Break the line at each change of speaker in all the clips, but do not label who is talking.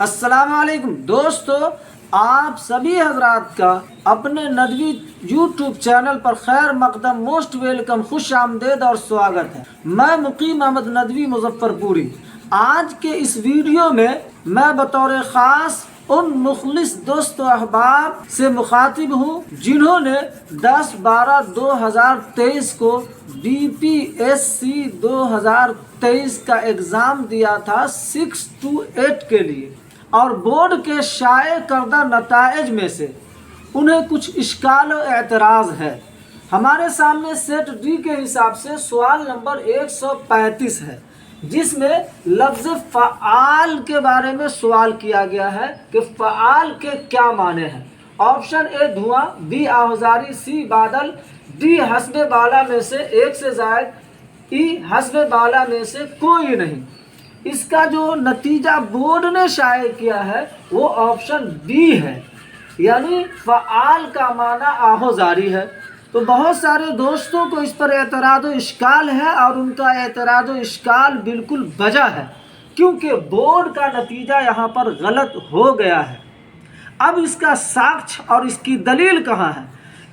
السلام علیکم دوستو، آپ سبھی حضرات کا اپنے ندوی یوٹیوب چینل پر خیر مقدم، موسٹ ویلکم، خوش آمدید اور سواگت ہے۔ میں مقیم احمد ندوی مظفر پوری۔ آج کے اس ویڈیو میں میں بطور خاص ان مخلص دوست و احباب سے مخاطب ہوں جنہوں نے 10/12/2023 کو BPSC 2023 کا اگزام دیا تھا 6 to 8 کے لیے، اور بورڈ کے شائع کردہ نتائج میں سے انہیں کچھ اشکال و اعتراض ہے۔ ہمارے سامنے سیٹ ڈی کے حساب سے سوال نمبر 135 ہے، جس میں لفظ فعال کے بارے میں سوال کیا گیا ہے کہ فعال کے کیا معنی ہیں۔ آپشن اے دھواں، بی آہوزاری، سی بادل، ڈی حسب بالا میں سے ایک سے زائد، ای حسب بالا میں سے کوئی نہیں۔ اس کا جو نتیجہ بورڈ نے شائع کیا ہے وہ آپشن بی ہے، یعنی فعال کا معنی آہوزاری ہے۔ تو بہت سارے دوستوں کو اس پر اعتراض و اشکال ہے، اور ان کا اعتراض و اشکال بالکل بجا ہے، کیونکہ بورڈ کا نتیجہ یہاں پر غلط ہو گیا ہے۔ اب اس کا ساکش اور اس کی دلیل کہاں ہے،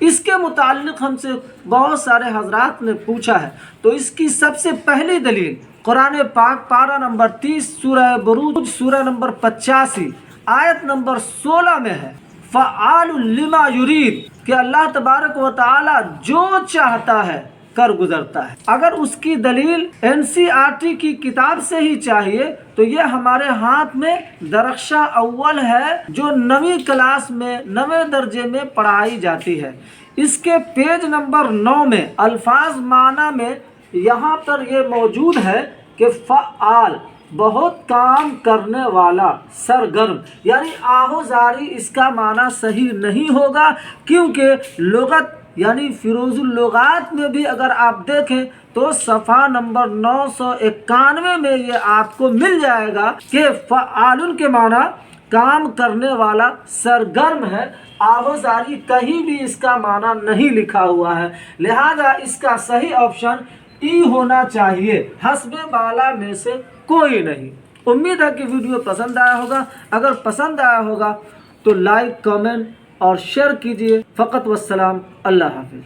اس کے متعلق ہم سے بہت سارے حضرات نے پوچھا ہے۔ تو اس کی سب سے پہلی دلیل قرآن پاک پارہ نمبر 30 سورہ بروج سورہ نمبر 85 آیت نمبر 16 میں ہے، فعال لما یرید، کہ اللہ تبارک و تعالی جو چاہتا ہے کر گزرتا ہے۔ اگر اس کی دلیل NCERT کی کتاب سے ہی چاہیے تو یہ ہمارے ہاتھ میں درخشاں اول ہے، جو 9ویں کلاس میں 9ویں درجے میں پڑھائی جاتی ہے۔ اس کے پیج نمبر 9 میں الفاظ معنی میں یہاں پر یہ موجود ہے کہ فعال بہت کام کرنے والا، سرگرم، یعنی آہوزاری اس کا معنی صحیح نہیں ہوگا، کیونکہ لغت یعنی فیروز اللغات میں بھی اگر آپ دیکھیں تو صفحہ نمبر 991 میں یہ آپ کو مل جائے گا کہ فعال کے معنی کام کرنے والا، سرگرم ہے۔ آہوزاری کہیں بھی اس کا معنی نہیں لکھا ہوا ہے، لہذا اس کا صحیح آپشن ای ہونا چاہیے، حسب بالا میں سے کوئی نہیں۔ امید ہے کہ ویڈیو پسند آیا ہوگا۔ اگر پسند آیا ہوگا تو لائک، کامنٹ اور شیئر کیجیے۔ فقط والسلام، اللہ حافظ۔